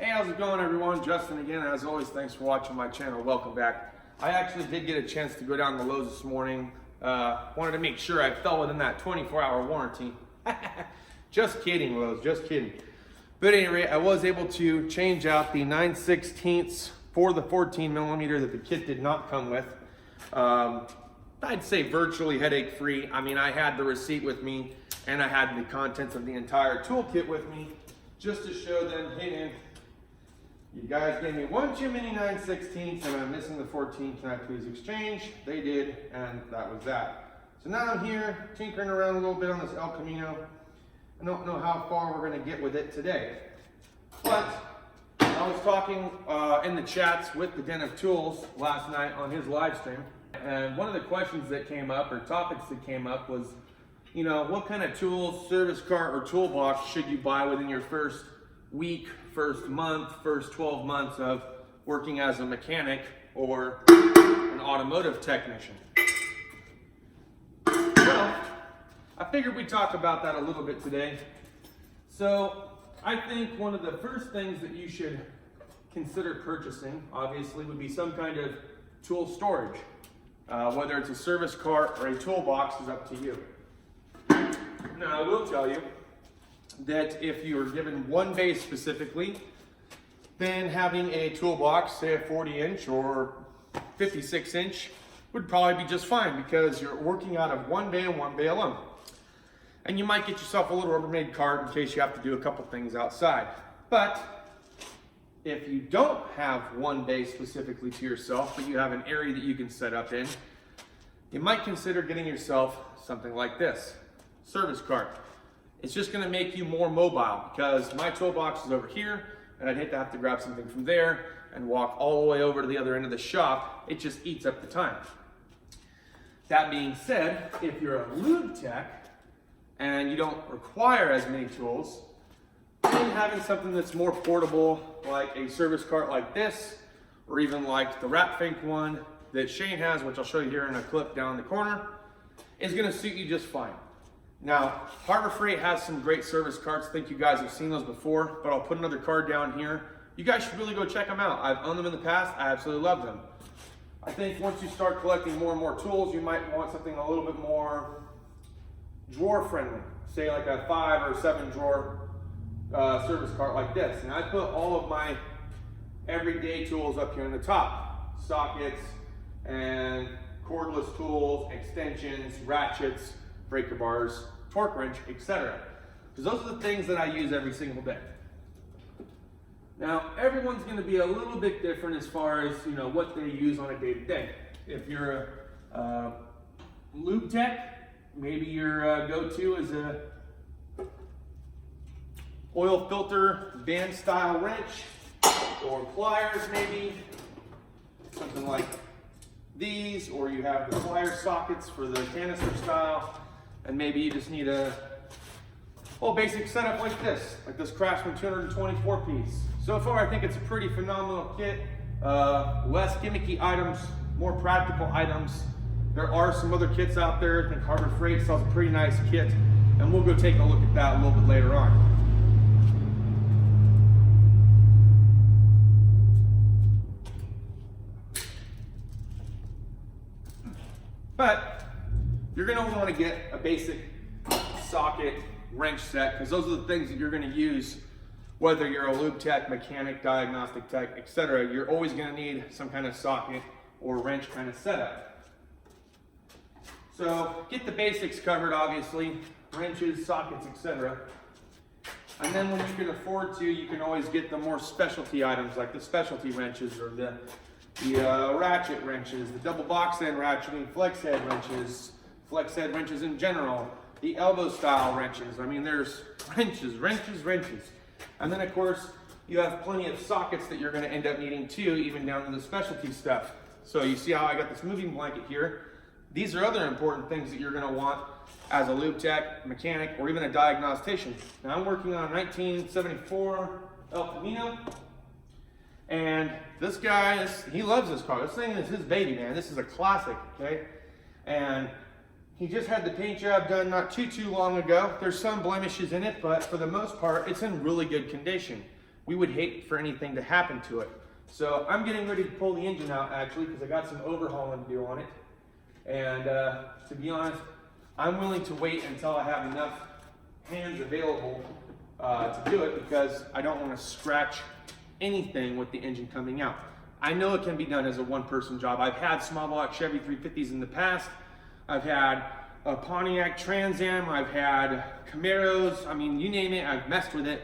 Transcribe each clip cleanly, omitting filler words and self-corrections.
Hey, how's it going, everyone? Justin again. As always, thanks for watching my channel. Welcome back. I actually did get a chance to go down to Lowe's this morning. Wanted to make sure I fell within that 24-hour warranty. Just kidding, Lowe's, just kidding. But at any rate, I was able to change out the 9/16 for the 14mm that the kit did not come with. I'd say virtually headache-free. I mean, I had the receipt with me, and I had the contents of the entire toolkit with me, just to show them, hey man, you guys gave me one too many 9/16 and I'm missing the 14. Can I please exchange? They did, and that was that. So now I'm here tinkering around a little bit on this El Camino. I don't know how far we're going to get with it today, but I was talking in the chats with the Den of Tools last night on his live stream, and one of the questions that came up, or topics that came up, was, you know, what kind of tools, service cart, or toolbox should you buy within your first week, first month, first 12 months of working as a mechanic or an automotive technician? Well, I figured we'd talk about that a little bit today. So I think one of the first things that you should consider purchasing, obviously, would be some kind of tool storage. Whether it's a service cart or a toolbox is up to you. Now, I will tell you that if you're given one base specifically, then having a toolbox, say a 40-inch or 56-inch, would probably be just fine, because you're working out of one bay and one bay alone. And you might get yourself a little Rubbermaid cart in case you have to do a couple things outside. But if you don't have one bay specifically to yourself, but you have an area that you can set up in, you might consider getting yourself something like this. Service cart. It's just going to make you more mobile, because my toolbox is over here and I'd hate to have to grab something from there and walk all the way over to the other end of the shop. It just eats up the time. That being said, if you're a lube tech and you don't require as many tools, then having something that's more portable, like a service cart like this, or even like the Ratfink one that Shane has, which I'll show you here in a clip down in the corner, is going to suit you just fine. Now, Harbor Freight has some great service carts. I think you guys have seen those before, but I'll put another card down here. You guys should really go check them out. I've owned them in the past. I absolutely love them. I think once you start collecting more and more tools, you might want something a little bit more drawer friendly. Say like a 5 or 7 drawer service cart like this. And I put all of my everyday tools up here in the top. Sockets and cordless tools, extensions, ratchets, breaker bars, torque wrench, etc. Because those are the things that I use every single day. Now, everyone's going to be a little bit different as far as, you know, what they use on a day-to-day. If you're a lube tech, maybe your go-to is a oil filter band style wrench, or pliers maybe, something like these, or you have the plier sockets for the canister style, and maybe you just need a basic setup like this Craftsman 224 piece. So far, I think it's a pretty phenomenal kit. Less gimmicky items, more practical items. There are some other kits out there. I think Harbor Freight sells a pretty nice kit, and we'll go take a look at that a little bit later on. But you're going to want to get a basic socket wrench set, because those are the things that you're going to use whether you're a lube tech, mechanic, diagnostic tech, etc. You're always going to need some kind of socket or wrench kind of setup. So get the basics covered, obviously, wrenches, sockets, etc. And then when you can afford to, you can always get the more specialty items like the specialty wrenches, or the ratchet wrenches, the double box end ratcheting, flex head wrenches in general, the elbow style wrenches. I mean, there's wrenches. And then of course, you have plenty of sockets that you're going to end up needing too, even down to the specialty stuff. So you see how I got this moving blanket here? These are other important things that you're going to want as a lube tech, mechanic, or even a diagnostician. Now I'm working on a 1974 El Camino, and this guy, he loves this car. This thing is his baby, man. This is a classic, okay? And he just had the paint job done not too long ago. There's some blemishes in it, but for the most part, it's in really good condition. we would hate for anything to happen to it. So I'm getting ready to pull the engine out actually because I got some overhauling to do on it. And to be honest, I'm willing to wait until I have enough hands available to do it because I don't want to scratch anything with the engine coming out. I know it can be done as a one-person job. I've had small block Chevy 350s in the past. I've had a Pontiac Trans Am. I've had Camaros. I mean, you name it, I've messed with it.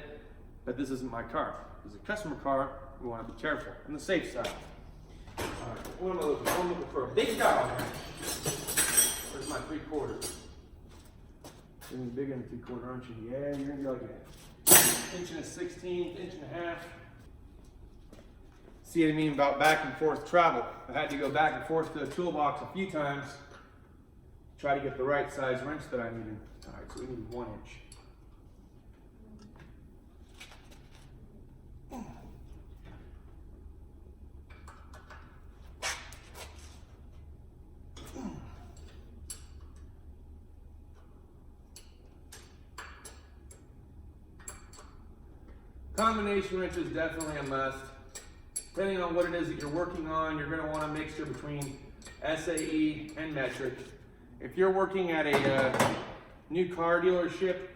But this isn't my car. This is a customer car. We want to be careful on the safe side. All right, what am I looking for? I'm looking for a big dog. Where's my 3/4? You're gonna be bigger than 3/4, aren't you? Yeah, you're gonna be like an 1.16 inch, 1.5 inch. See what I mean about back and forth travel. I had to go back and forth to the toolbox a few times to try to get the right size wrench that I needed. All right, so we need 1 inch. Combination wrench is definitely a must. Depending on what it is that you're working on, you're going to want a mixture between SAE and metric. If you're working at a new car dealership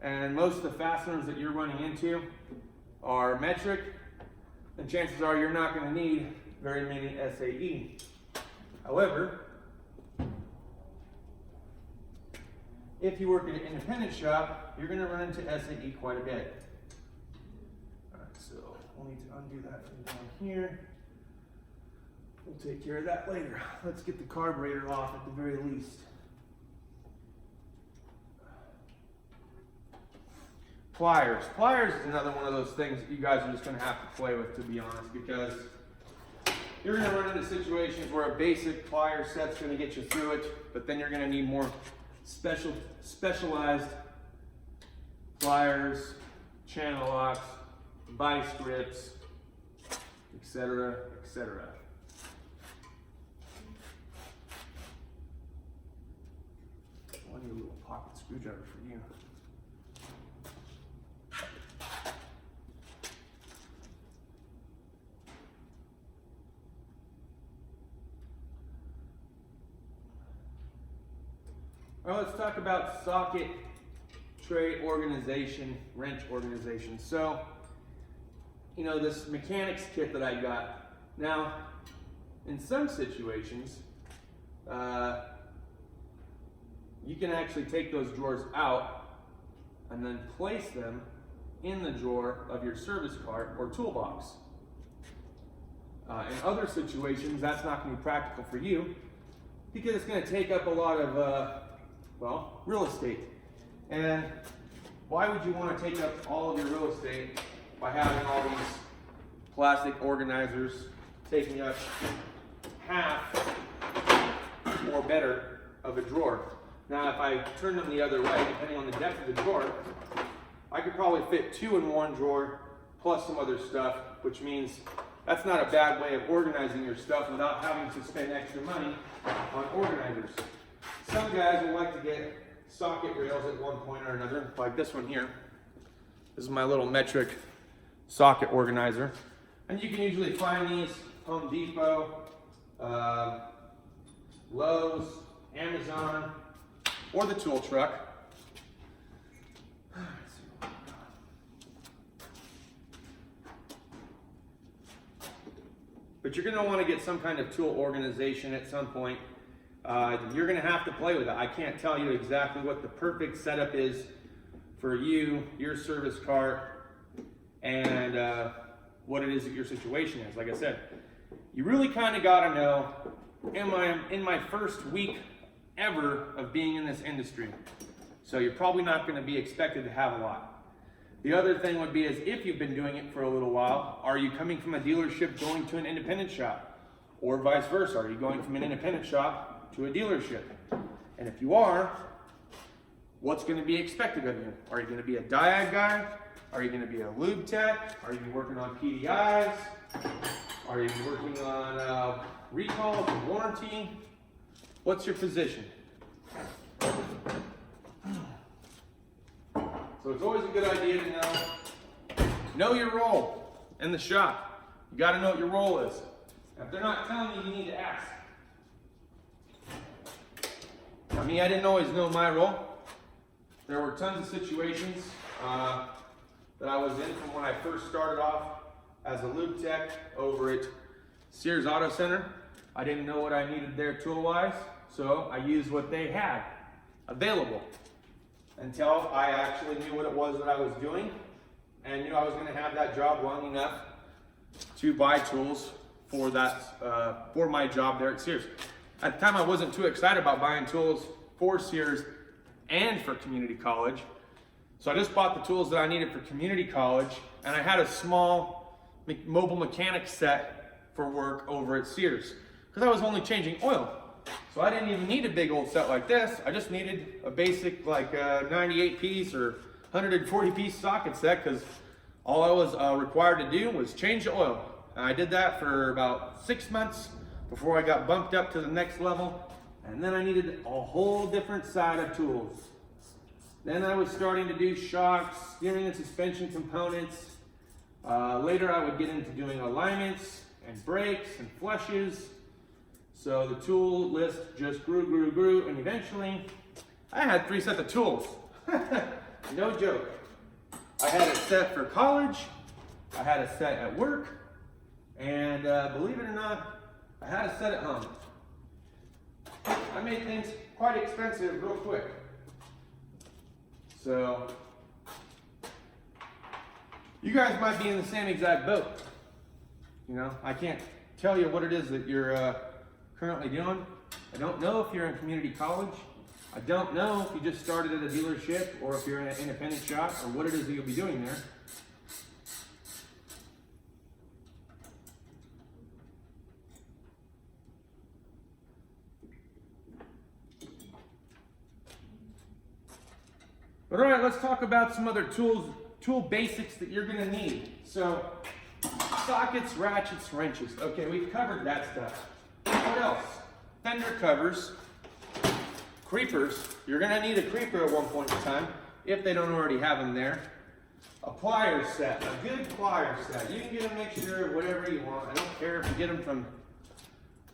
and most of the fasteners that you're running into are metric, then chances are you're not going to need very many SAE. However, if you work at an independent shop, you're going to run into SAE quite a bit. So we'll need to undo that from down here. We'll take care of that later. Let's get the carburetor off at the very least. Pliers. Pliers is another one of those things that you guys are just going to have to play with, to be honest, because you're going to run into situations where a basic plier set's going to get you through it, but then you're going to need more specialized pliers, channel locks, vice grips, etc., etc. I need a little pocket screwdriver for you. All right, let's talk about socket tray organization, wrench organization. So, you know, this mechanics kit that I got. Now, in some situations, you can actually take those drawers out and then place them in the drawer of your service cart or toolbox. In other situations, that's not going to be practical for you because it's going to take up a lot of, well, real estate. And why would you want to take up all of your real estate by having all these plastic organizers taking up half or better of a drawer? Now, if I turn them the other way, depending on the depth of the drawer, I could probably fit 2 in one drawer plus some other stuff, which means that's not a bad way of organizing your stuff without having to spend extra money on organizers. Some guys will like to get socket rails at one point or another, like this one here. This is my little metric socket organizer. And you can usually find these Home Depot, Lowe's, Amazon, or the tool truck. But you're going to want to get some kind of tool organization at some point. You're going to have to play with it. I can't tell you exactly what the perfect setup is for you, your service cart, and what it is that your situation is. Like I said, you really kind of got to know, in my first week ever of being in this industry. So you're probably not going to be expected to have a lot. The other thing would be is if you've been doing it for a little while, are you coming from a dealership going to an independent shop? Or vice versa, are you going from an independent shop to a dealership? And if you are, what's going to be expected of you? Are you going to be a diag guy? Are you going to be a lube tech? Are you working on PDIs? Are you working on recalls and warranty? What's your position? So it's always a good idea to know know your role in the shop. You got to know what your role is. If they're not telling you, you need to ask. I mean, I didn't always know my role. There were tons of situations that I was in from when I first started off as a lube tech over at Sears Auto Center. I didn't know what I needed there tool-wise, so I used what they had available until I actually knew what it was that I was doing and knew I was going to have that job long enough to buy tools for that for my job there at Sears. At the time, I wasn't too excited about buying tools for Sears and for community college. So I just bought the tools that I needed for community college, and I had a small mobile mechanic set for work over at Sears because I was only changing oil. So I didn't even need a big old set like this. I just needed a basic like 98 piece or 140 piece socket set because all I was required to do was change the oil. And I did that for about 6 months before I got bumped up to the next level. And then I needed a whole different side of tools. Then I was starting to do shocks, steering and suspension components. Later I would get into doing alignments and brakes and flushes. So the tool list just grew, and eventually I had 3 sets of tools. No joke. I had a set for college, I had a set at work, and believe it or not, I had a set at home. I made things quite expensive real quick. So, you guys might be in the same exact boat. You know, I can't tell you what it is that you're currently doing. I don't know if you're in community college. I don't know if you just started at a dealership or if you're in an independent shop or what it is that you'll be doing there. But all right, let's talk about some other tool basics that you're gonna need. So, sockets, ratchets, wrenches. Okay, we've covered that stuff. What else? Fender covers, creepers. You're gonna need a creeper at one point in time, if they don't already have them there. A pliers set, a good pliers set. You can get a mixture of whatever you want. I don't care if you get them from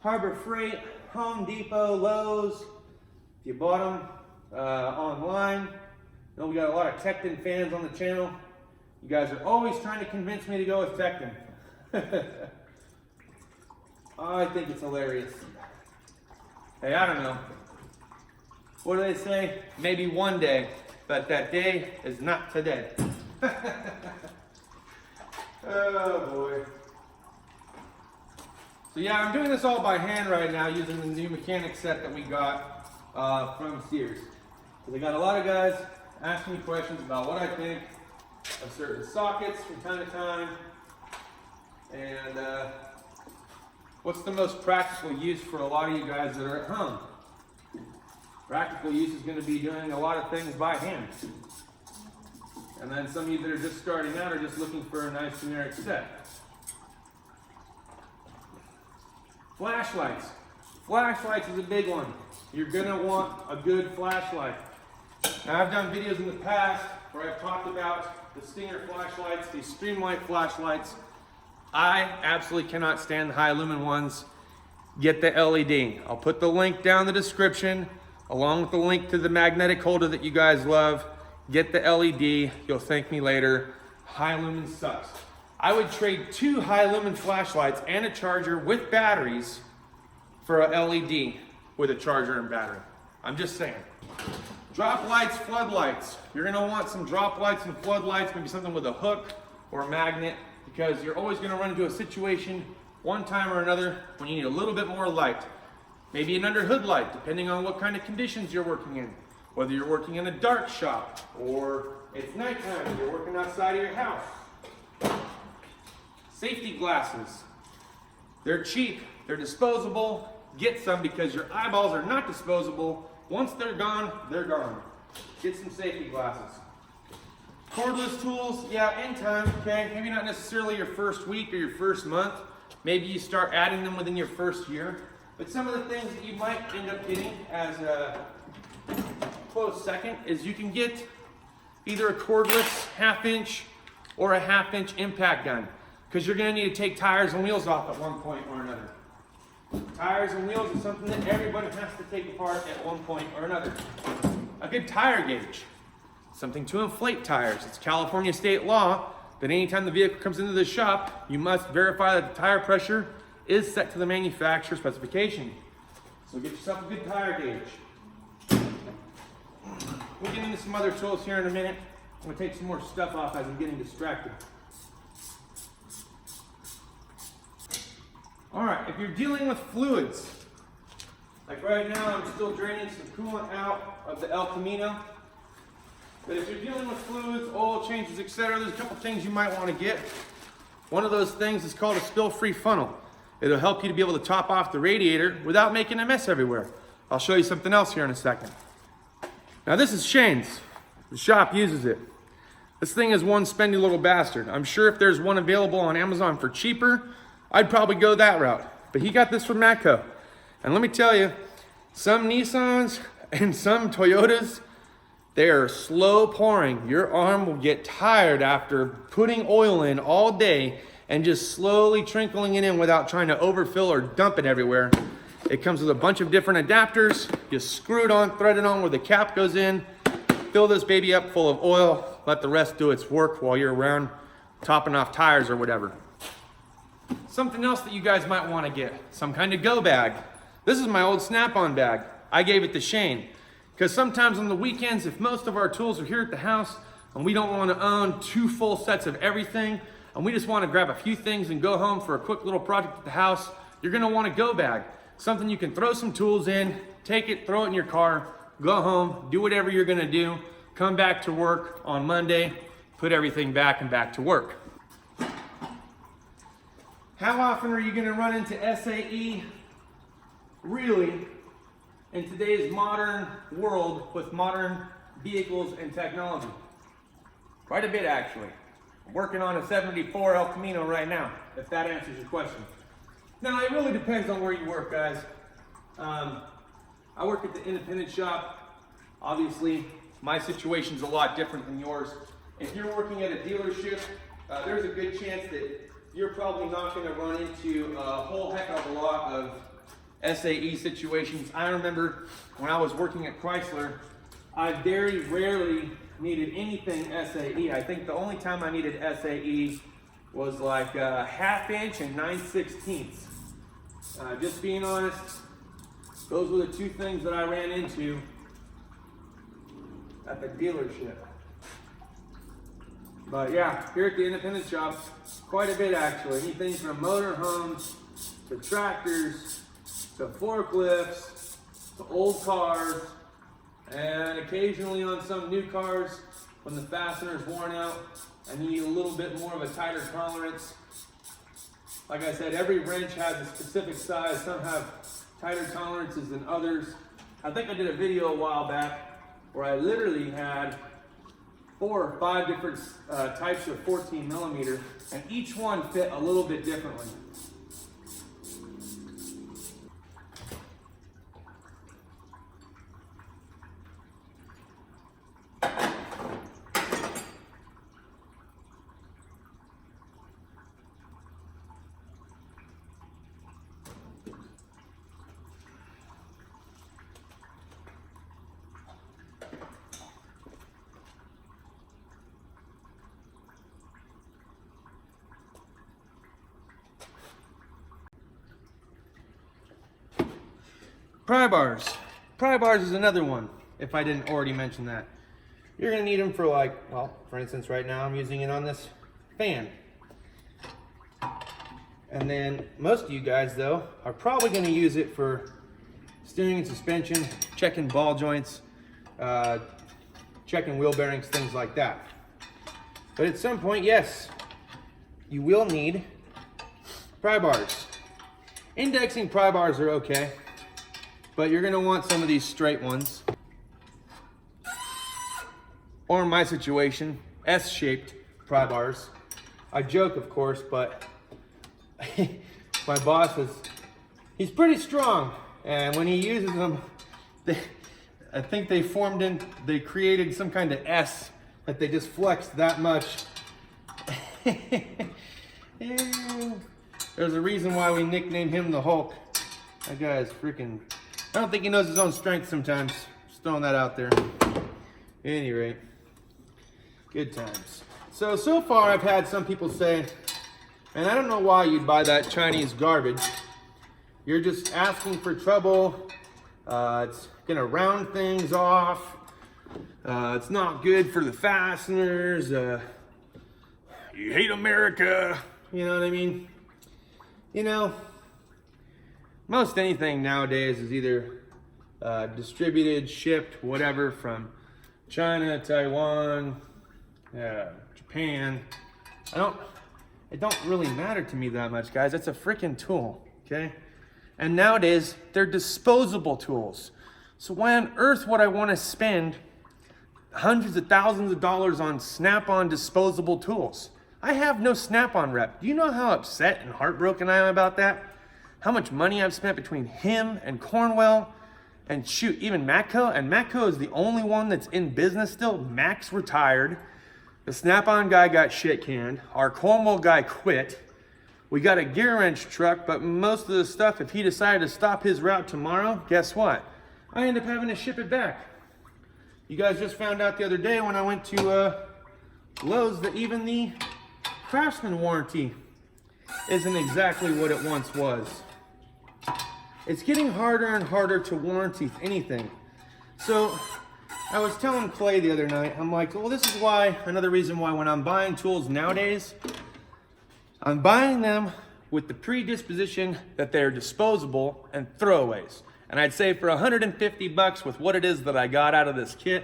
Harbor Freight, Home Depot, Lowe's. If you bought them online. I know we got a lot of Tecton fans on the channel. You guys are always trying to convince me to go with Tecton. I think it's hilarious. Hey, I don't know. What do they say? Maybe one day, but that day is not today. Oh boy. So yeah, I'm doing this all by hand right now using the new mechanic set that we got from Sears. So they got a lot of guys asking me questions about what I think of certain sockets from time to time, and what's the most practical use for a lot of you guys that are at home. Practical use is going to be doing a lot of things by hand. And then some of you that are just starting out are just looking for a nice generic set. Flashlights. Flashlights is a big one. You're going to want a good flashlight. Now, I've done videos in the past where I've talked about the Stinger flashlights, these Streamlight flashlights. I absolutely cannot stand the high lumen ones. Get the LED. I'll put the link down in the description, along with the link to the magnetic holder that you guys love. Get the LED. You'll thank me later. High lumen sucks. I would trade 2 high lumen flashlights and a charger with batteries for a LED with a charger and battery. I'm just saying. Drop lights, floodlights. You're gonna want some drop lights and floodlights, maybe something with a hook or a magnet, because you're always gonna run into a situation one time or another when you need a little bit more light. Maybe an under hood light, depending on what kind of conditions you're working in. Whether you're working in a dark shop or it's nighttime and you're working outside of your house. Safety glasses. They're cheap, they're disposable. Get some because your eyeballs are not disposable. Once they're gone, they're gone. Get some safety glasses. Cordless tools, yeah, in time, okay? Maybe not necessarily your first week or your first month. Maybe you start adding them within your first year. But some of the things that you might end up getting as a close second is you can get either a cordless 1/2 inch or a 1/2-inch impact gun, because you're going to need to take tires and wheels off at one point or another. Tires and wheels is something that everybody has to take apart at one point or another. A good tire gauge, something to inflate tires. It's California state law that anytime the vehicle comes into the shop, you must verify that the tire pressure is set to the manufacturer specification. So get yourself a good tire gauge. We'll get into some other tools here in a minute. I'm going to take some more stuff off as I'm getting distracted. All right, if you're dealing with fluids, like right now I'm still draining some coolant out of the El Camino, but if you're dealing with fluids, oil changes, etc., there's a couple things you might want to get. One of those things is called a spill-free funnel. It'll help you to be able to top off the radiator without making a mess everywhere. I'll show you something else here in a second. Now this is Shane's. The shop uses it. This thing is one spendy little bastard. I'm sure if there's one available on Amazon for cheaper, I'd probably go that route. But he got this from Matco. And let me tell you, some Nissans and some Toyotas, they are slow pouring. Your arm will get tired after putting oil in all day and just slowly trickling it in without trying to overfill or dump it everywhere. It comes with a bunch of different adapters. You screw it on, thread it on where the cap goes in, fill this baby up full of oil, let the rest do its work while you're around topping off tires or whatever. Something else that you guys might want to get, some kind of go bag. This is my old Snap-on bag. I gave it to Shane because sometimes on the weekends, if most of our tools are here at the house and we don't want to own 2 full sets of everything and we just want to grab a few things and go home for a quick little project at the house, you're going to want a go bag. Something you can throw some tools in, take it, throw it in your car, go home, do whatever you're going to do, come back to work on Monday, put everything back and back to work. How often are you going to run into SAE? Really, in today's modern world with modern vehicles and technology? Quite a bit, actually. I'm working on a 74 El Camino right now, if that answers your question. Now, it really depends on where you work, guys. I work at the independent shop. Obviously, my situation's a lot different than yours. If you're working at a dealership, there's a good chance that you're probably not going to run into a whole heck of a lot of SAE situations. I remember when I was working at Chrysler, I very rarely needed anything SAE. I think the only time I needed SAE was like a 1/2 inch and 9/16. Just being honest, those were the 2 things that I ran into at the dealership. But yeah, here at the independent shop, quite a bit actually. Anything from motorhomes to tractors to forklifts to old cars, and occasionally on some new cars when the fastener's worn out and you need a little bit more of a tighter tolerance. Like I said, every wrench has a specific size. Some have tighter tolerances than others. I think I did a video a while back where I literally had 4 or 5 different types of 14 millimeter, and each one fit a little bit differently. Pry bars. Pry bars is another one, if I didn't already mention that. You're gonna need them for like, well, for instance, right now I'm using it on this fan. And then most of you guys though are probably gonna use it for steering and suspension, checking ball joints, checking wheel bearings, things like that. But at some point, yes, you will need pry bars. Indexing pry bars are okay, but you're gonna want some of these straight ones. Or in my situation, S-shaped pry bars. I joke, of course, but my boss he's pretty strong. And when he uses them, I think they created some kind of S that they just flexed that much. Yeah. There's a reason why we nicknamed him the Hulk. That guy is freaking... I don't think he knows his own strength sometimes. Just throwing that out there. At any rate, good times. So far I've had some people say, and I don't know why you'd buy that Chinese garbage. You're just asking for trouble. It's gonna round things off. It's not good for the fasteners. You hate America. You know what I mean? You know, most anything nowadays is either distributed, shipped, whatever, from China, Taiwan, Japan. It don't really matter to me that much, guys. It's a freaking tool, okay? And nowadays, they're disposable tools. So why on earth would I want to spend hundreds of thousands of dollars on Snap-on disposable tools? I have no Snap-on rep. Do you know how upset and heartbroken I am about that? How much money I've spent between him and Cornwell and shoot, even Matco. And Matco is the only one that's in business still. Mac's retired. The Snap-on guy got shit canned. Our Cornwell guy quit. We got a gear wrench truck, but most of the stuff, if he decided to stop his route tomorrow, guess what? I end up having to ship it back. You guys just found out the other day when I went to Lowe's that even the Craftsman warranty isn't exactly what it once was. It's getting harder and harder to warranty anything. So I was telling Clay the other night, I'm like, well, this is why, another reason why when I'm buying tools nowadays, I'm buying them with the predisposition that they're disposable and throwaways. And I'd say for 150 bucks with what it is that I got out of this kit,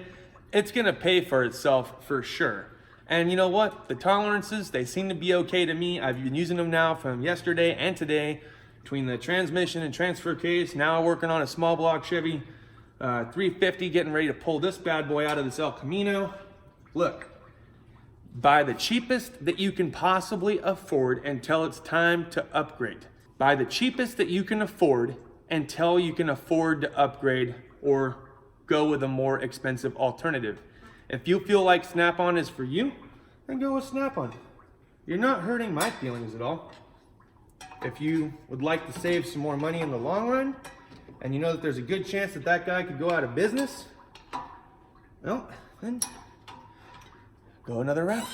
it's gonna pay for itself for sure. And you know what? The tolerances, they seem to be okay to me. I've been using them now from yesterday and today, between the transmission and transfer case. Now working on a small block Chevy 350, getting ready to pull this bad boy out of this El Camino. Look, buy the cheapest that you can possibly afford until it's time to upgrade. Buy the cheapest that you can afford until you can afford to upgrade or go with a more expensive alternative. If you feel like Snap-on is for you, then go with Snap-on. You're not hurting my feelings at all. If you would like to save some more money in the long run, and you know that there's a good chance that that guy could go out of business, well, then go another route.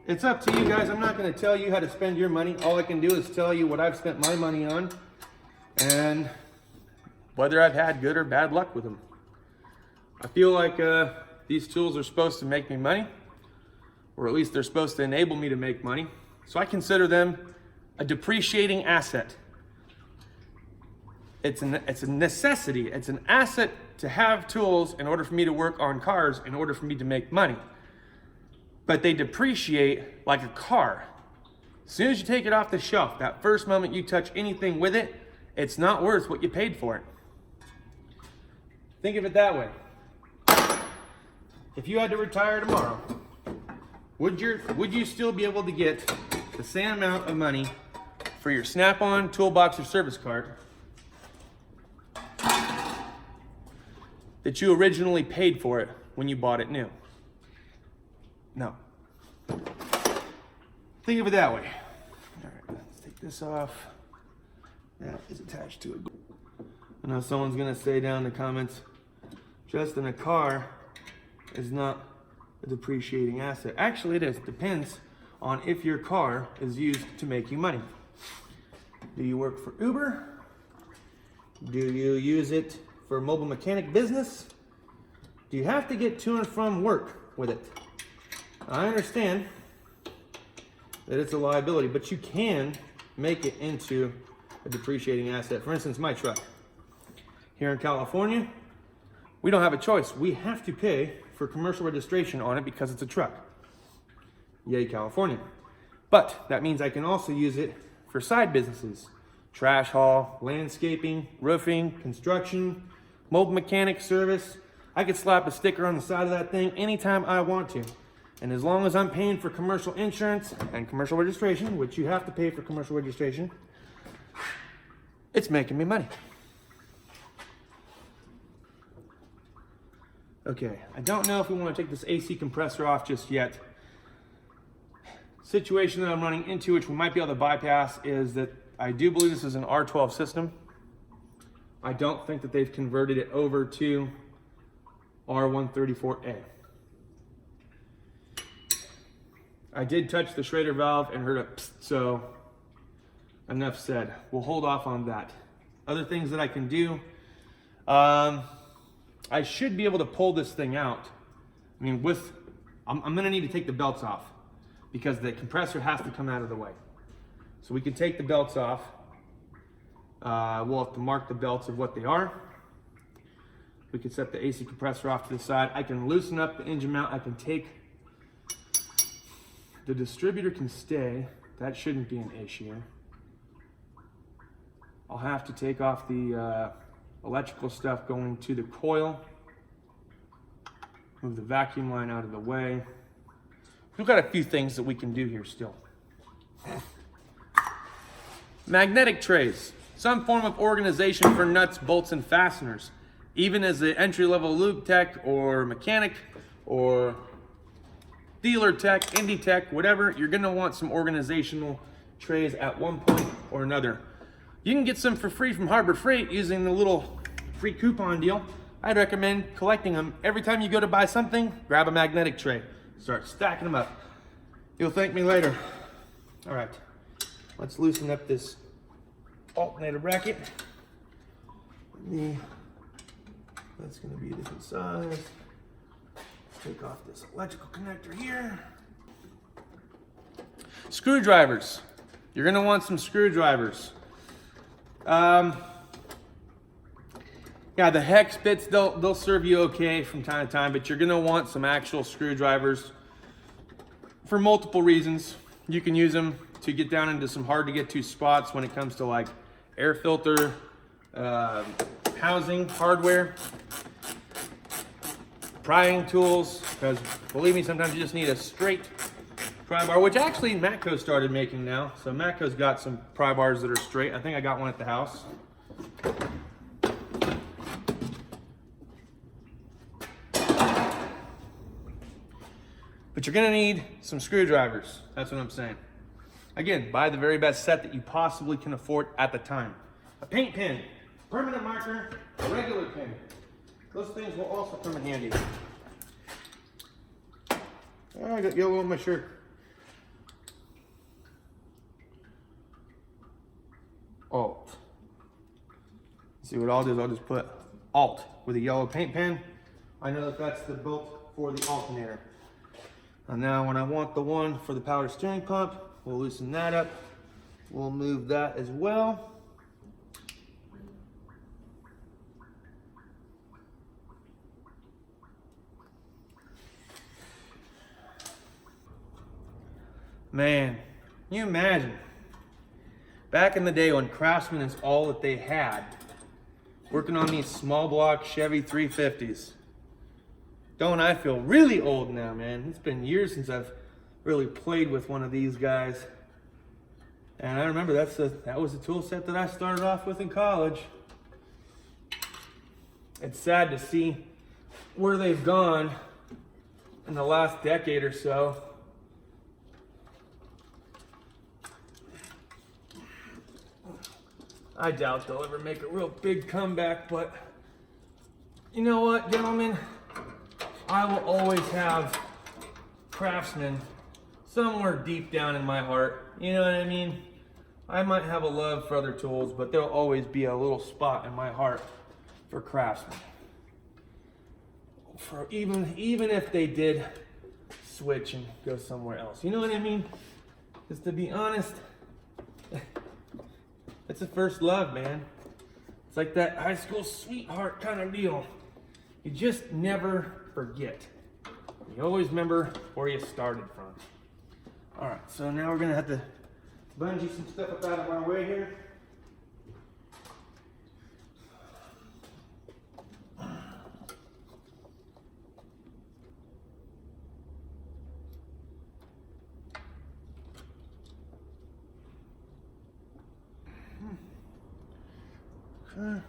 It's up to you guys. I'm not going to tell you how to spend your money. All I can do is tell you what I've spent my money on and whether I've had good or bad luck with them. I feel like these tools are supposed to make me money, or at least they're supposed to enable me to make money. So I consider them a depreciating asset. It's a necessity. It's an asset to have tools in order for me to work on cars, in order for me to make money. But they depreciate like a car. As soon as you take it off the shelf, that first moment you touch anything with it, it's not worth what you paid for it. Think of it that way. If you had to retire tomorrow, would you still be able to get the same amount of money for your Snap-on toolbox or service cart that you originally paid for it when you bought it new? No. Think of it that way. All right, let's take this off. That is attached to it. I know someone's gonna say down in the comments, Justin, a car is not a depreciating asset. Actually, it is. It depends on if your car is used to make you money. Do you work for Uber? Do you use it for a mobile mechanic business? Do you have to get to and from work with it? I understand that it's a liability, but you can make it into a depreciating asset. For instance, my truck. Here in California, we don't have a choice. We have to pay for commercial registration on it because it's a truck. Yay, California. But that means I can also use it for side businesses. Trash haul, landscaping, roofing, construction, mobile mechanic service. I could slap a sticker on the side of that thing anytime I want to. And as long as I'm paying for commercial insurance and commercial registration, which you have to pay for commercial registration, it's making me money. Okay, I don't know if we want to take this AC compressor off just yet. situation that I'm running into, which we might be able to bypass, is that I do believe this is an R12 system. I don't think that they've converted it over to R134A. I did touch the Schrader valve and heard a psst, so enough said. We'll hold off on that. Other things that I can do, I should be able to pull this thing out. I mean, I'm gonna need to take the belts off because the compressor has to come out of the way. So we can take the belts off. We'll have to mark the belts of what they are. We can set the AC compressor off to the side. I can loosen up the engine mount. I can take, the distributor can stay. That shouldn't be an issue. I'll have to take off the electrical stuff going to the coil. Move the vacuum line out of the way. We've got a few things that we can do here still. Magnetic trays. Some form of organization for nuts, bolts, and fasteners. Even as an entry-level lube tech or mechanic or dealer tech, indie tech, whatever, you're gonna want some organizational trays at one point or another. You can get some for free from Harbor Freight using the little free coupon deal. I'd recommend collecting them. Every time you go to buy something, grab a magnetic tray. Start stacking them up. You'll thank me later. All right, let's loosen up this alternator bracket. That's gonna be a different size. Let's take off this electrical connector here. Screwdrivers. You're gonna want some screwdrivers. Yeah, the hex bits, they'll serve you okay from time to time, but you're gonna want some actual screwdrivers for multiple reasons. You can use them to get down into some hard to get to spots when it comes to like air filter, housing, hardware, prying tools, because believe me, sometimes you just need a straight pry bar, which actually Matco started making now. So Matco's got some pry bars that are straight. I think I got one at the house. But you're gonna need some screwdrivers. That's what I'm saying. Again, buy the very best set that you possibly can afford at the time. A paint pen, permanent marker, a regular pen. Those things will also come in handy. Oh, I got yellow on my shirt. Alt. See what I'll do is I'll just put Alt with a yellow paint pen. I know that that's the bolt for the alternator. And now when I want the one for the power steering pump, we'll loosen that up. We'll move that as well. Man, can you imagine? Back in the day when Craftsman is all that they had, working on these small block Chevy 350s. Don't I feel really old now, man? It's been years since I've really played with one of these guys. And I remember that was the tool set that I started off with in college. It's sad to see where they've gone in the last decade or so. I doubt they'll ever make a real big comeback, but you know what, gentlemen? I will always have Craftsman somewhere deep down in my heart. You know what I mean? I might have a love for other tools, but there'll always be a little spot in my heart for Craftsman. For even if they did switch and go somewhere else. You know what I mean? Because to be honest, it's a first love, man. It's like that high school sweetheart kind of deal. You just never forget. You always remember where you started from. All right, so now we're gonna have to bungee some stuff up out of our way here. Okay.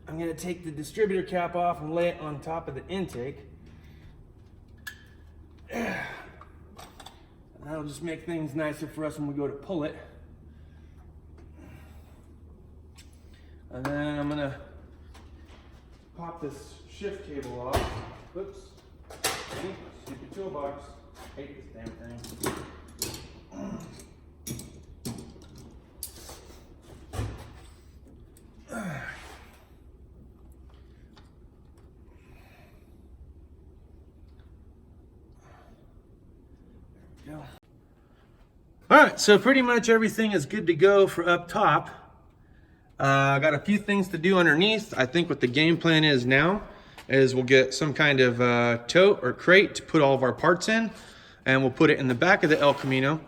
I'm going to take the distributor cap off and lay it on top of the intake. And That'll just make things nicer for us when we go to pull it. And then I'm gonna pop this shift cable off. Oops. Stupid toolbox. Hate this damn thing. Go. All right, so pretty much everything is good to go for up top. I got a few things to do underneath. I think what the game plan is now is we'll get some kind of tote or crate to put all of our parts in, and we'll put it in the back of the El Camino.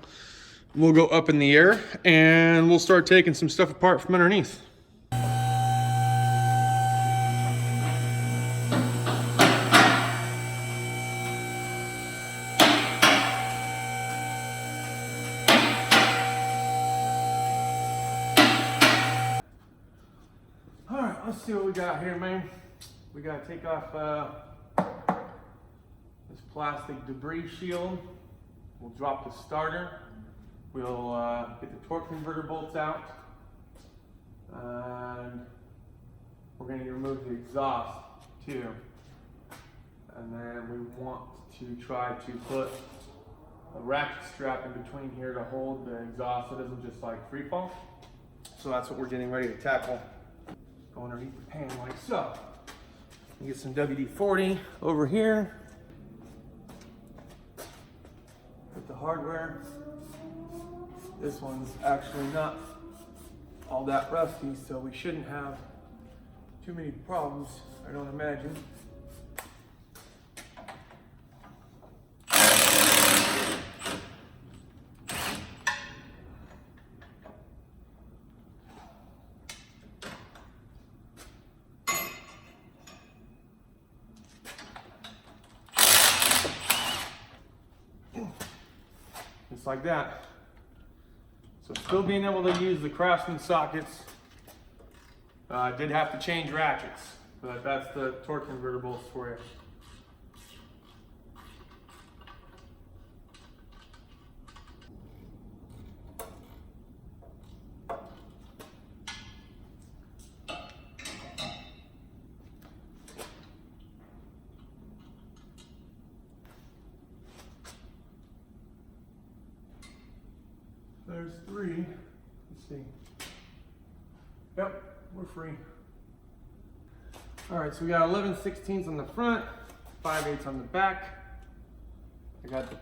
We'll go up in the air and we'll start taking some stuff apart from underneath. Let's see what we got here, man. We gotta take off this plastic debris shield. We'll drop the starter. We'll get the torque converter bolts out. And we're gonna remove the exhaust too. And then we want to try to put a ratchet strap in between here to hold the exhaust so it doesn't just like free fall. So that's what we're getting ready to tackle. Go underneath the pan like so. Get some WD-40 over here. Put the hardware. This one's actually not all that rusty, so we shouldn't have too many problems, I don't imagine. Just like that. So still being able to use the Craftsman sockets. I did have to change ratchets, but that's the torque converter bolts for you. There's three. Let's see. Yep, we're free. All right, so we got 11/16 on the front, 5/8 on the back. I got the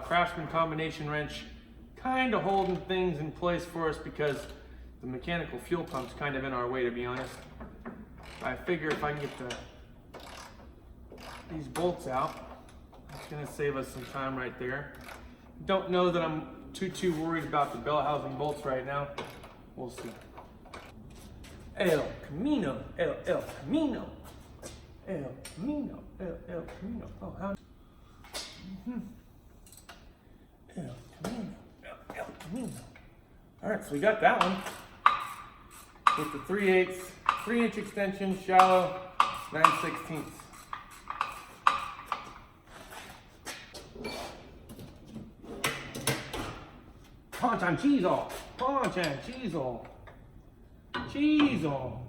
Craftsman combination wrench kind of holding things in place for us because the mechanical fuel pump's kind of in our way, to be honest. I figure if I can get these bolts out, it's gonna save us some time right there. Don't know that I'm too worried about the bell housing bolts right now. We'll see. El Camino, El Camino, El Camino, El Camino. Oh, how? El Camino, El Camino. All right, so we got that one with the 3/8, 3-inch extension, shallow, 9/16. Punch on cheese all. Punch on cheese all. Cheese all.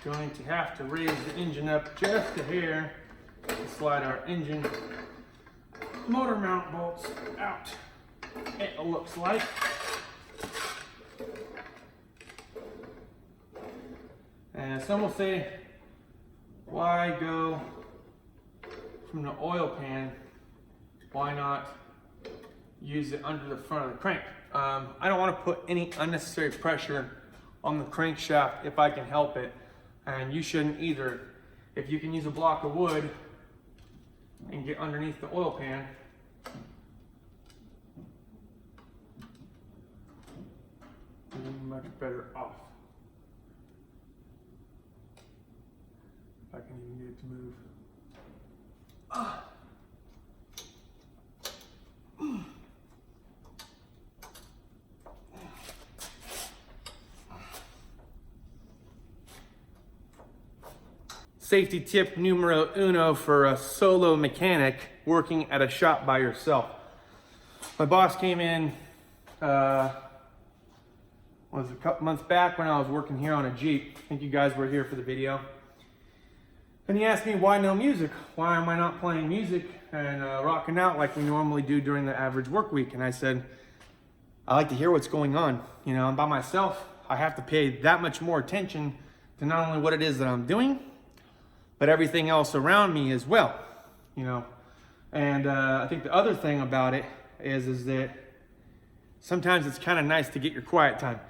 Going to have to raise the engine up just a hair to slide our engine motor mount bolts out. It looks like. And some will say, why go from the oil pan? Why not use it under the front of the crank? I don't want to put any unnecessary pressure on the crankshaft if I can help it. And you shouldn't either. If you can use a block of wood and get underneath the oil pan, you're much better off. If I can even get it to move. safety tip numero uno for a solo mechanic working at a shop by yourself. My boss came in, was a couple months back when I was working here on a Jeep. I think you guys were here for the video. And he asked me why no music? Why am I not playing music and rocking out like we normally do during the average work week? And I said, I like to hear what's going on. You know, I'm by myself. I have to pay that much more attention to not only what it is that I'm doing, but everything else around me as well, you know. And I think the other thing about it is that sometimes it's kind of nice to get your quiet time.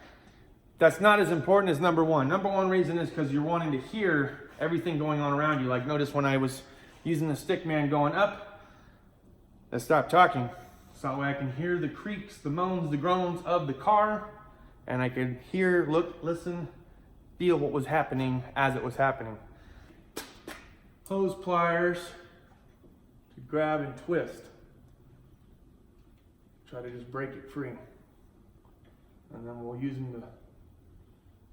That's not as important as number one. Number one reason is because you're wanting to hear everything going on around you. Like notice when I was using the stick man going up, I stopped talking. So that way I can hear the creaks, the moans, the groans of the car, and I could hear, look, listen, feel what was happening as it was happening. Hose pliers to grab and twist. Try to just break it free. And then we'll use them to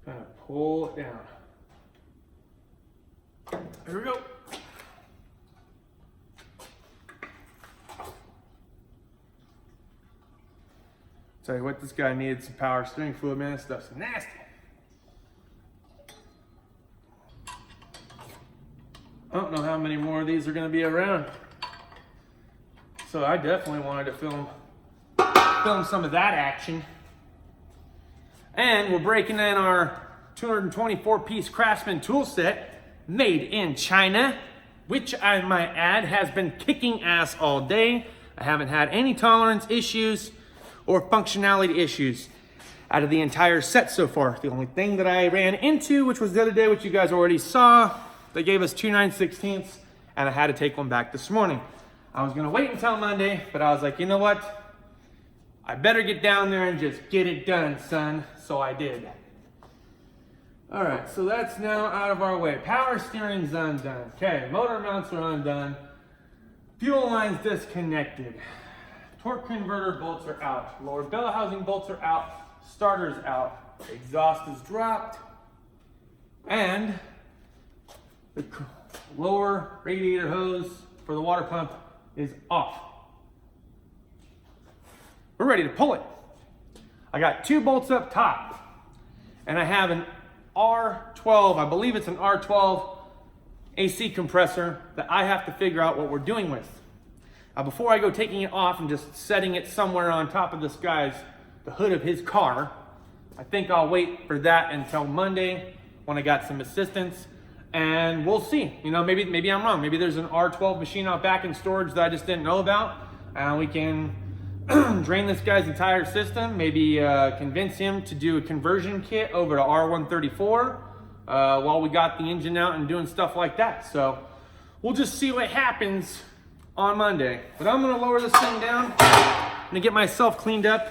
kind of pull it down. Here we go. Tell you what, this guy needed some power steering fluid, man. This stuff's nasty. I don't know how many more of these are going to be around. So I definitely wanted to film some of that action. And we're breaking in our 224-piece Craftsman tool set made in China, which I might add has been kicking ass all day. I haven't had any tolerance issues or functionality issues out of the entire set so far. The only thing that I ran into, which was the other day, which you guys already saw, they gave us 2 9/16, and I had to take one back this morning. I was gonna wait until Monday, but I was like, you know what? I better get down there and just get it done, son. So I did. All right, so that's now out of our way. Power steering's undone. Okay, motor mounts are undone. Fuel line's disconnected. Torque converter bolts are out. Lower bell housing bolts are out. Starter's out. Exhaust is dropped. And the lower radiator hose for the water pump is off. We're ready to pull it. I got 2 bolts up top, and I have an R12, I believe it's an R12 AC compressor that I have to figure out what we're doing with. Before I go taking it off and just setting it somewhere on top of this guy's, the hood of his car, I think I'll wait for that until Monday when I got some assistance, and we'll see. You know, maybe I'm wrong. Maybe there's an R12 machine out back in storage that I just didn't know about, and we can drain this guy's entire system, maybe convince him to do a conversion kit over to R134 while we got the engine out and doing stuff like that. So we'll just see what happens on Monday. But I'm gonna lower this thing down. I'm gonna get myself cleaned up.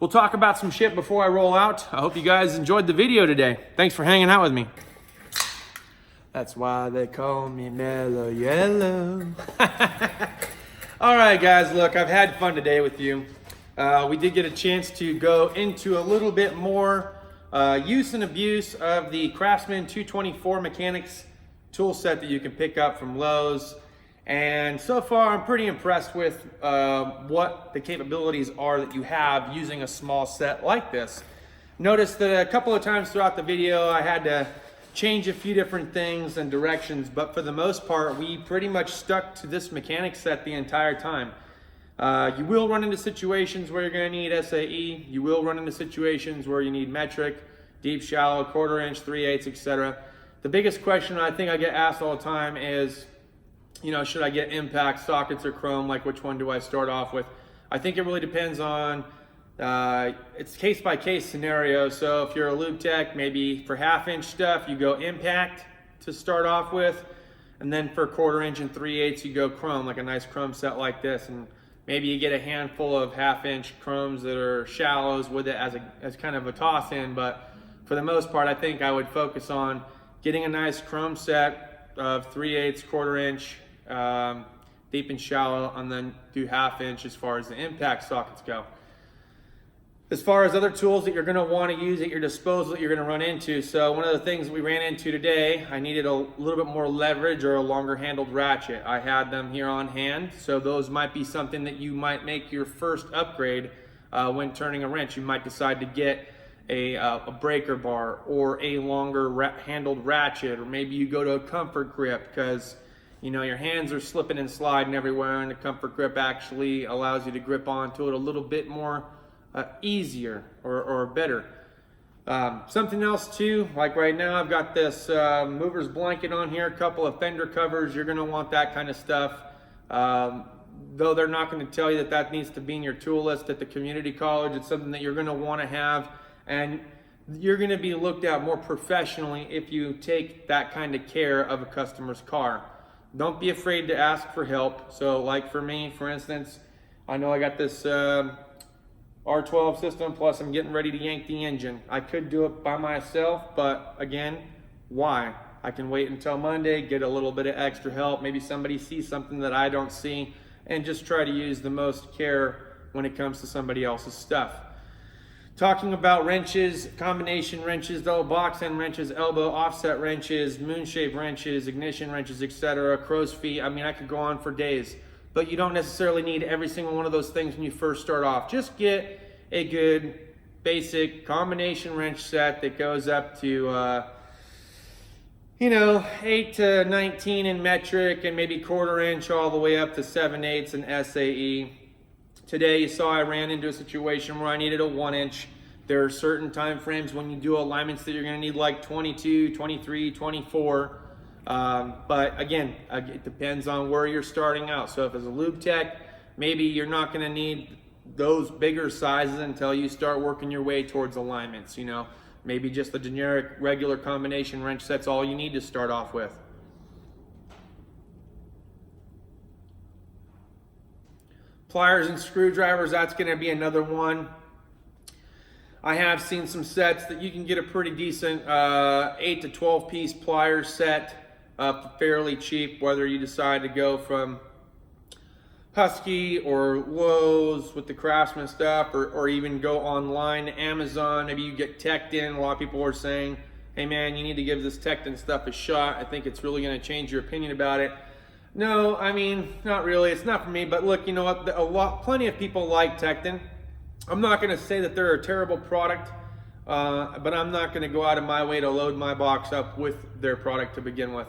We'll talk about some shit before I roll out. I hope you guys enjoyed the video today. Thanks for hanging out with me. That's why they call me Mellow Yellow. All right, guys, look, I've had fun today with you. We did get a chance to go into a little bit more use and abuse of the Craftsman 224 mechanics tool set that you can pick up from Lowe's. And so far, I'm pretty impressed with what the capabilities are that you have using a small set like this. Notice that a couple of times throughout the video, I had to change a few different things and directions, but for the most part, we pretty much stuck to this mechanic set the entire time. You will run into situations where you're gonna need SAE. You will run into situations where you need metric, deep, shallow, 1/4 inch, 3/8, etc. The biggest question I think I get asked all the time is, you know, should I get impact, sockets, or chrome? Like, which one do I start off with? I think it really depends on, it's case by case scenario. So if you're a lube tech, maybe for 1/2 inch stuff, you go impact to start off with. And then for 1/4 inch and 3/8, you go chrome, like a nice chrome set like this. And maybe you get a handful of 1/2 inch chromes that are shallows with it as kind of a toss in. But for the most part, I think I would focus on getting a nice chrome set of 3/8, 1/4 inch, deep and shallow, and then do 1/2 inch as far as the impact sockets go. As far as other tools that you're going to want to use at your disposal that you're going to run into. So one of the things we ran into today, I needed a little bit more leverage or a longer handled ratchet. I had them here on hand, so those might be something that you might make your first upgrade when turning a wrench. You might decide to get a breaker bar or a longer handled ratchet, or maybe you go to a comfort grip because you know your hands are slipping and sliding everywhere, and the comfort grip actually allows you to grip onto it a little bit more easier or better. Something else too, like right now I've got this mover's blanket on here, a couple of fender covers. You're going to want that kind of stuff. Though they're not going to tell you that that needs to be in your tool list at the community college, it's something that you're going to want to have, and you're going to be looked at more professionally if you take that kind of care of a customer's car. Don't be afraid to ask for help. So like for me, for instance, I know I got this R12 system, plus I'm getting ready to yank the engine. I could do it by myself, but again, why? I can wait until Monday, get a little bit of extra help. Maybe somebody sees something that I don't see, and just try to use the most care when it comes to somebody else's stuff. Talking about wrenches, combination wrenches, though, box end wrenches, elbow offset wrenches, moon shape wrenches, ignition wrenches, etc., crow's feet. I mean, I could go on for days. But you don't necessarily need every single one of those things when you first start off. Just get a good basic combination wrench set that goes up to 8 to 19 in metric, and maybe 1/4 inch all the way up to 7/8 in SAE. Today you saw I ran into a situation where I needed a 1 inch. There are certain time frames when you do alignments that you're going to need like 22, 23, 24. But again, it depends on where you're starting out. So if it's a lube tech, maybe you're not going to need those bigger sizes until you start working your way towards alignments. Maybe just the generic regular combination wrench set's all you need to start off with. Pliers and screwdrivers, that's going to be another one. I have seen some sets that you can get a pretty decent 8 to 12 piece pliers set fairly cheap, whether you decide to go from Husky or Lowe's with the Craftsman stuff, or even go online, Amazon. Maybe you get Tecton. A lot of people are saying, hey man, you need to give this Tecton stuff a shot. I think it's really going to change your opinion about it. No, I mean, not really. It's not for me. But look, you know what? Plenty of people like Tecton. I'm not going to say that they're a terrible product, but I'm not going to go out of my way to load my box up with their product to begin with.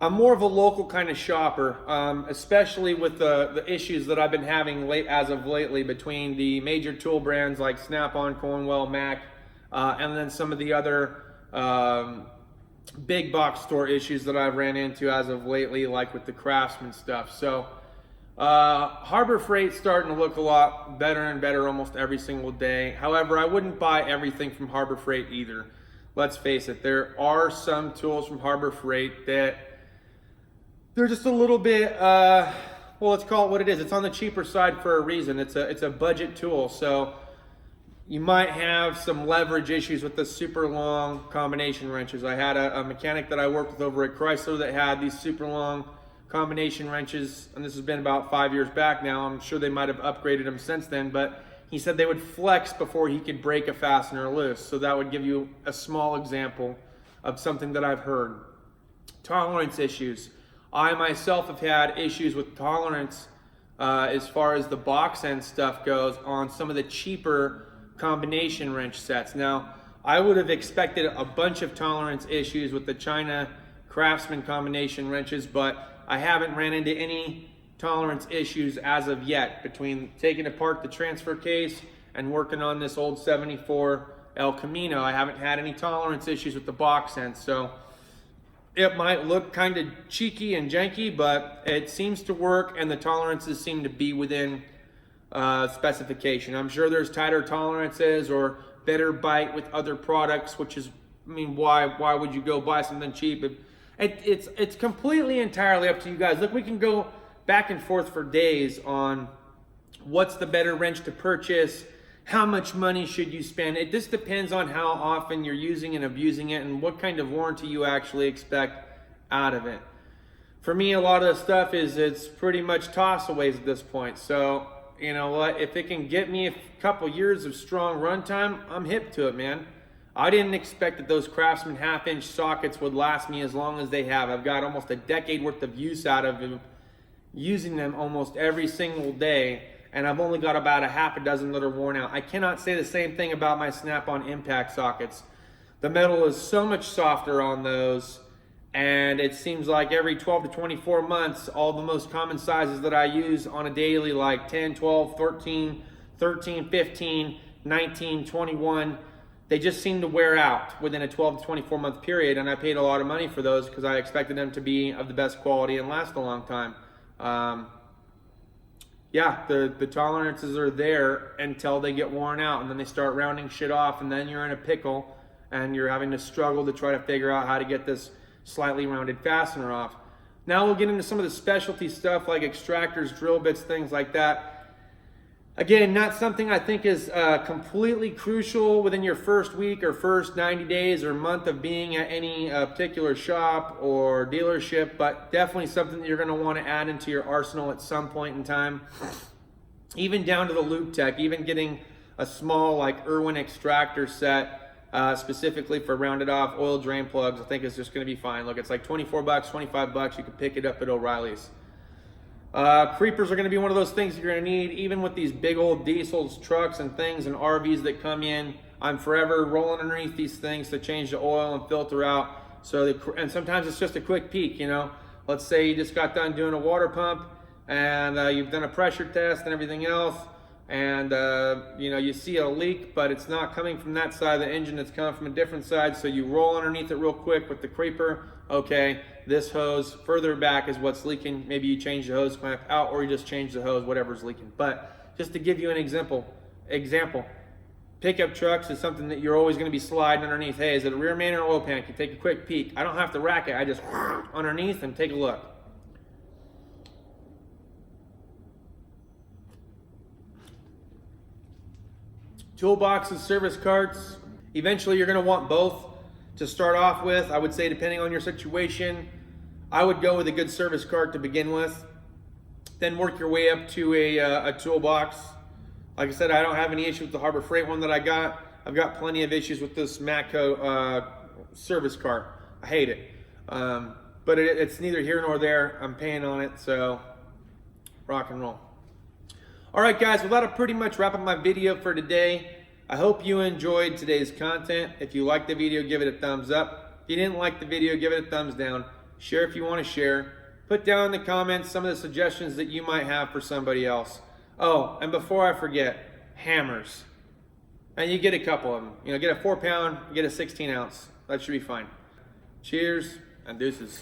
I'm more of a local kind of shopper, especially with the issues that I've been having as of lately between the major tool brands like Snap-on, Cornwell, Mac, and then some of the other big box store issues that I've ran into as of lately, like with the Craftsman stuff. So Harbor Freight's starting to look a lot better and better almost every single day. However, I wouldn't buy everything from Harbor Freight either. Let's face it, there are some tools from Harbor Freight that they're just a little bit, well, let's call it what it is. It's on the cheaper side for a reason. It's a budget tool, so you might have some leverage issues with the super long combination wrenches. I had a mechanic that I worked with over at Chrysler that had these super long combination wrenches, and this has been about 5 years back now. I'm sure they might have upgraded them since then, but he said they would flex before he could break a fastener loose. So that would give you a small example of something that I've heard. Tolerance issues. I myself have had issues with tolerance as far as the box end stuff goes on some of the cheaper combination wrench sets. Now, I would have expected a bunch of tolerance issues with the China Craftsman combination wrenches, but I haven't ran into any tolerance issues as of yet between taking apart the transfer case and working on this old 74 El Camino. I haven't had any tolerance issues with the box end, so it might look kind of cheeky and janky, but it seems to work, and the tolerances seem to be within specification. I'm sure there's tighter tolerances or better bite with other products, which is, I mean, why would you go buy something cheap? It's completely entirely up to you guys. Look, we can go back and forth for days on what's the better wrench to purchase, how much money should you spend. It just depends on how often you're using and abusing it and what kind of warranty you actually expect out of it. For me, a lot of the stuff it's pretty much toss-aways at this point. So you know what, if it can get me a couple years of strong runtime, I'm hip to it, man. I didn't expect that those Craftsman 1/2-inch sockets would last me as long as they have. I've got almost a decade worth of use out of them, using them almost every single day, and I've only got about a half a dozen that are worn out. I cannot say the same thing about my Snap-on impact sockets. The metal is so much softer on those, and it seems like every 12 to 24 months, all the most common sizes that I use on a daily, like 10, 12, 13, 15, 19, 21, they just seem to wear out within a 12 to 24 month period, and I paid a lot of money for those because I expected them to be of the best quality and last a long time. Yeah, the tolerances are there until they get worn out, and then they start rounding shit off, and then you're in a pickle, and you're having to struggle to try to figure out how to get this slightly rounded fastener off. Now we'll get into some of the specialty stuff like extractors, drill bits, things like that. Again, not something I think is completely crucial within your first week or first 90 days or month of being at any particular shop or dealership, but definitely something that you're going to want to add into your arsenal at some point in time. Even down to the loop tech, even getting a small like Irwin extractor set specifically for rounded off oil drain plugs, I think is just going to be fine. Look, it's like 24 bucks, 25 bucks. You can pick it up at O'Reilly's. Creepers are going to be one of those things you're going to need, even with these big old diesels, trucks, and things, and RVs that come in. I'm forever rolling underneath these things to change the oil and filter out. And sometimes it's just a quick peek, you know. Let's say you just got done doing a water pump, and you've done a pressure test and everything else, and you know, you see a leak, but it's not coming from that side of the engine, it's coming from a different side. So you roll underneath it real quick with the creeper. Okay, this hose further back is what's leaking. Maybe you change the hose clamp out, or you just change the hose, whatever's leaking. But just to give you an example, pickup trucks is something that you're always going to be sliding underneath. Hey, is it a rear main or oil pan? You take a quick peek. I don't have to rack it. I just underneath and take a look. Toolboxes, service carts. Eventually you're going to want both. To start off with, I would say, depending on your situation, I would go with a good service cart to begin with. Then work your way up to a toolbox. Like I said, I don't have any issue with the Harbor Freight one that I got. I've got plenty of issues with this Matco service cart. I hate it. But it's neither here nor there. I'm paying on it, so rock and roll. All right, guys, well, that'll pretty much wrap up my video for today. I hope you enjoyed today's content. If you liked the video, give it a thumbs up. If you didn't like the video, give it a thumbs down. Share if you want to share. Put down in the comments some of the suggestions that you might have for somebody else. Oh, and before I forget, hammers. And you get a couple of them. You know, get a 4-pound, get a 16-ounce. That should be fine. Cheers and deuces.